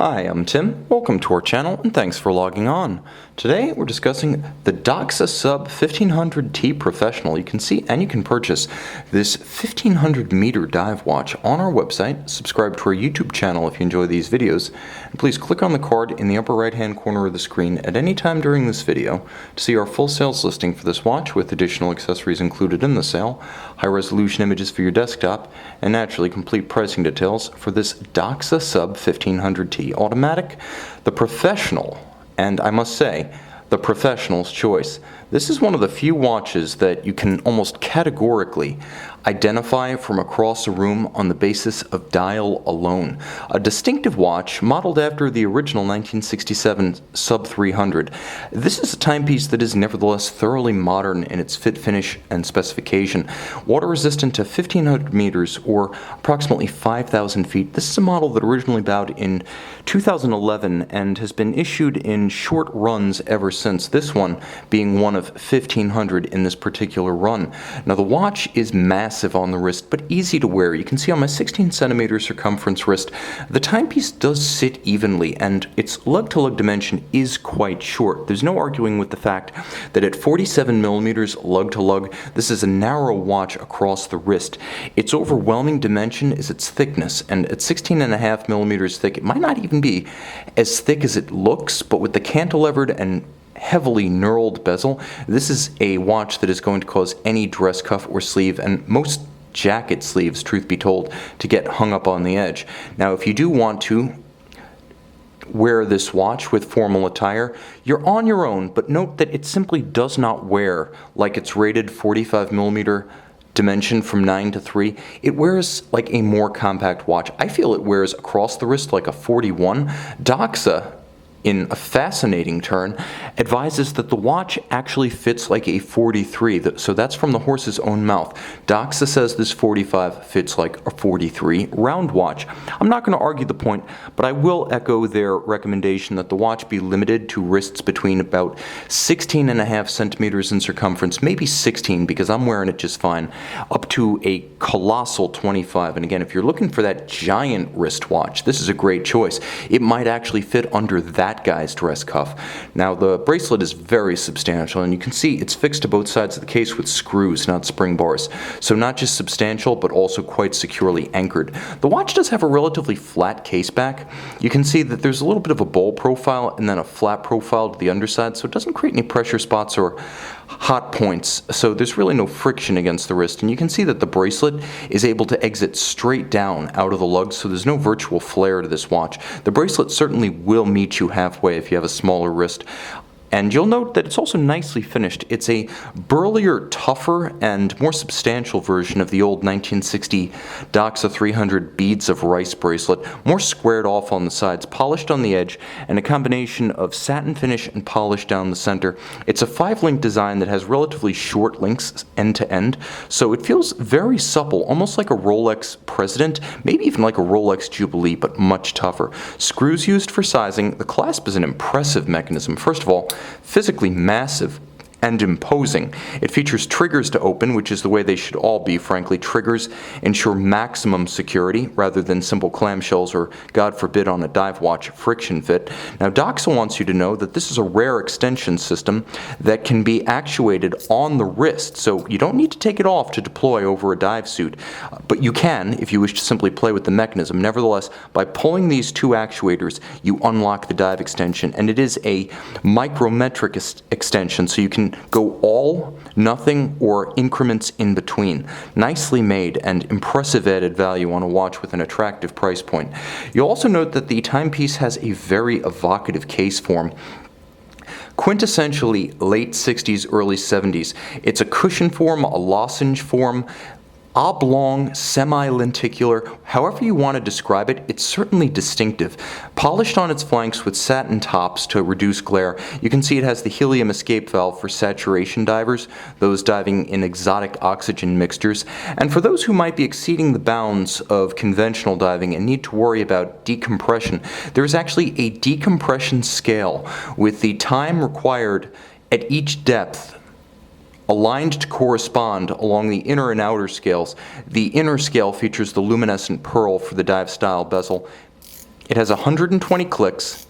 Hi, I'm Tim. Welcome to our channel and thanks for logging on. Today we're discussing the Doxa Sub 1500T Professional. You can see and you can purchase this 1500 meter dive watch on our website. Subscribe to our YouTube channel if you enjoy these videos. And please click on the card in the upper right hand corner of the screen at any time during this video to see our full sales listing for this watch with additional accessories included in the sale, high resolution images for your desktop, and naturally complete pricing details for this Doxa Sub 1500T automatic, the professional, and I must say, the professional's choice. This is one of the few watches that you can almost categorically identify from across a room on the basis of dial alone. A distinctive watch modeled after the original 1967 Sub 300. This is a timepiece that is nevertheless thoroughly modern in its fit, finish, and specification. Water resistant to 1500 meters or approximately 5,000 feet. This is a model that originally bowed in 2011 and has been issued in short runs ever since, this one being one of 1,500 in this particular run. Now the watch is massive on the wrist, but easy to wear. You can see on my 16 centimeter circumference wrist, the timepiece does sit evenly, and its lug-to-lug dimension is quite short. There's no arguing with the fact that at 47 millimeters lug-to-lug, this is a narrow watch across the wrist. Its overwhelming dimension is its thickness, and at 16.5 millimeters thick, it might not even be as thick as it looks, but with the cantilevered and heavily knurled bezel, this is a watch that is going to cause any dress cuff or sleeve, and most jacket sleeves, truth be told, to get hung up on the edge. Now, if you do want to wear this watch with formal attire, you're on your own, but note that it simply does not wear like its rated 45 millimeter dimension from 9 to 3. It wears like a more compact watch. I feel it wears across the wrist like a 41. Doxa, in a fascinating turn, advises that the watch actually fits like a 43, so that's from the horse's own mouth. Doxa says this 45 fits like a 43 round watch. I'm not going to argue the point, but I will echo their recommendation that the watch be limited to wrists between about 16.5 centimeters in circumference, maybe 16 because I'm wearing it just fine, up to a colossal 25. And again, if you're looking for that giant wristwatch, this is a great choice. It might actually fit under that guy's dress cuff. Now the bracelet is very substantial, and you can see it's fixed to both sides of the case with screws, not spring bars. So not just substantial, but also quite securely anchored. The watch does have a relatively flat case back. You can see that there's a little bit of a bowl profile and then a flat profile to the underside, so it doesn't create any pressure spots or hot points, so there's really no friction against the wrist. And you can see that the bracelet is able to exit straight down out of the lug, so there's no virtual flare to this watch. The bracelet certainly will meet you halfway if you have a smaller wrist. And you'll note that it's also nicely finished. It's a burlier, tougher, and more substantial version of the old 1960 Doxa 300 beads of rice bracelet, more squared off on the sides, polished on the edge, and a combination of satin finish and polish down the center. It's a 5-link design that has relatively short links end to end, so it feels very supple, almost like a Rolex President, maybe even like a Rolex Jubilee, but much tougher. Screws used for sizing. The clasp is an impressive mechanism. First of all, physically massive and imposing. It features triggers to open, which is the way they should all be, frankly. Triggers ensure maximum security rather than simple clamshells or, God forbid, on a dive watch, friction fit. Now, Doxa wants you to know that this is a rare extension system that can be actuated on the wrist, so you don't need to take it off to deploy over a dive suit, but you can if you wish to simply play with the mechanism. Nevertheless, by pulling these two actuators, you unlock the dive extension, and it is a micrometric extension, so you can go all, nothing, or increments in between. Nicely made and impressive added value on a watch with an attractive price point. You'll also note that the timepiece has a very evocative case form. Quintessentially late 60s, early 70s. It's a cushion form, a lozenge form, oblong, semi-lenticular, however you want to describe it, it's certainly distinctive. Polished on its flanks with satin tops to reduce glare, you can see it has the helium escape valve for saturation divers, those diving in exotic oxygen mixtures, and for those who might be exceeding the bounds of conventional diving and need to worry about decompression, there is actually a decompression scale with the time required at each depth aligned to correspond along the inner and outer scales. The inner scale features the luminescent pearl for the dive style bezel. It has 120 clicks.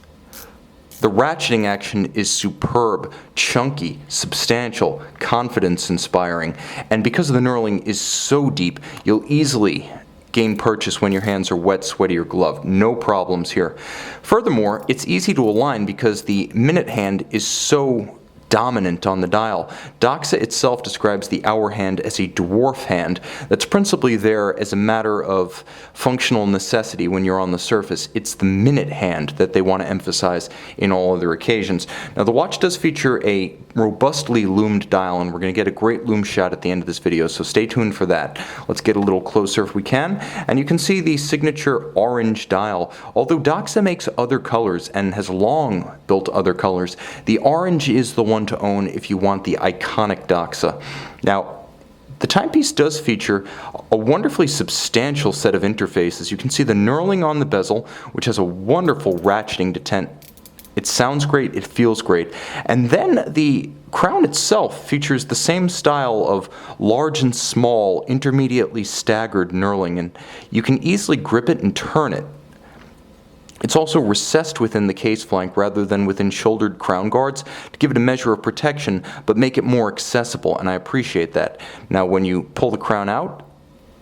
The ratcheting action is superb, chunky, substantial, confidence-inspiring, and because the knurling is so deep, you'll easily gain purchase when your hands are wet, sweaty, or gloved. No problems here. Furthermore, it's easy to align because the minute hand is so dominant on the dial. Doxa itself describes the hour hand as a dwarf hand that's principally there as a matter of functional necessity when you're on the surface. It's the minute hand that they want to emphasize in all other occasions. Now the watch does feature a robustly loomed dial, and we're going to get a great loom shot at the end of this video, so stay tuned for that. Let's get a little closer if we can, and you can see the signature orange dial. Although Doxa makes other colors and has long built other colors, the orange is the one to own if you want the iconic Doxa. Now, the timepiece does feature a wonderfully substantial set of interfaces. You can see the knurling on the bezel, which has a wonderful ratcheting detent. It sounds great, it feels great. And then the crown itself features the same style of large and small, intermediately staggered knurling, and you can easily grip it and turn it. It's also recessed within the case flank rather than within shouldered crown guards to give it a measure of protection but make it more accessible, and I appreciate that. Now when you pull the crown out,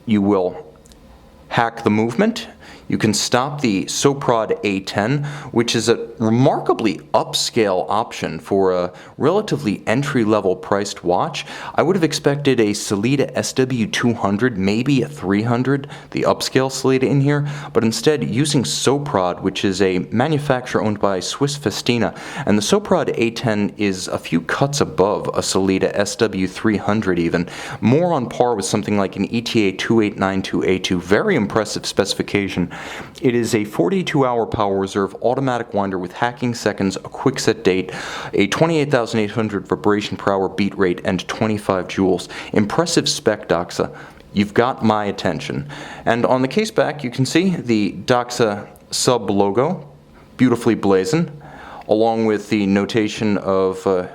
you will hack the movement. You can stop the Soprod A10, which is a remarkably upscale option for a relatively entry-level priced watch. I would have expected a Sellita SW200, maybe a 300, the upscale Sellita in here, but instead using Soprod, which is a manufacturer owned by Swiss Festina, and the Soprod A10 is a few cuts above a Sellita SW300 even, more on par with something like an ETA 2892A2, very impressive specification. It is a 42-hour power reserve automatic winder with hacking seconds, a quick set date, a 28,800 vibration per hour beat rate, and 25 joules. Impressive spec, Doxa. You've got my attention. And on the case back, you can see the Doxa Sub logo, beautifully blazoned, along with the notation of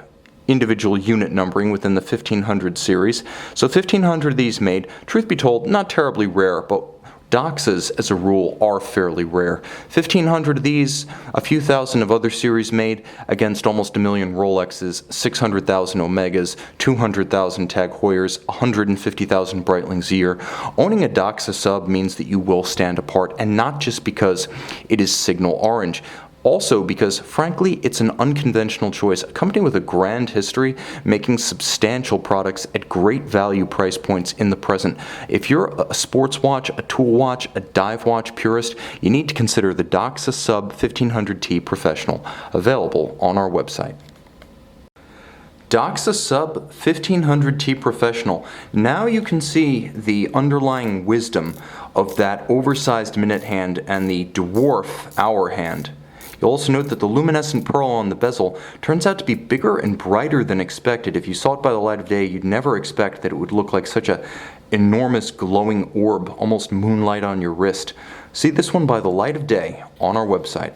individual unit numbering within the 1500 series. So 1500 of these made, truth be told, not terribly rare, but Doxas, as a rule, are fairly rare. 1,500 of these, a few thousand of other series made, against almost a million Rolexes, 600,000 Omegas, 200,000 Tag Heuers, 150,000 Breitlings a year. Owning a Doxa Sub means that you will stand apart, and not just because it is signal orange. Also because, frankly, it's an unconventional choice. A company with a grand history making substantial products at great value price points in the present. If you're a sports watch, a tool watch, a dive watch purist, you need to consider the Doxa Sub 1500T Professional, available on our website. Doxa Sub 1500T Professional. Now you can see the underlying wisdom of that oversized minute hand and the dwarf hour hand. You'll also note that the luminescent pearl on the bezel turns out to be bigger and brighter than expected. If you saw it by the light of day, you'd never expect that it would look like such an enormous glowing orb, almost moonlight on your wrist. See this one by the light of day on our website.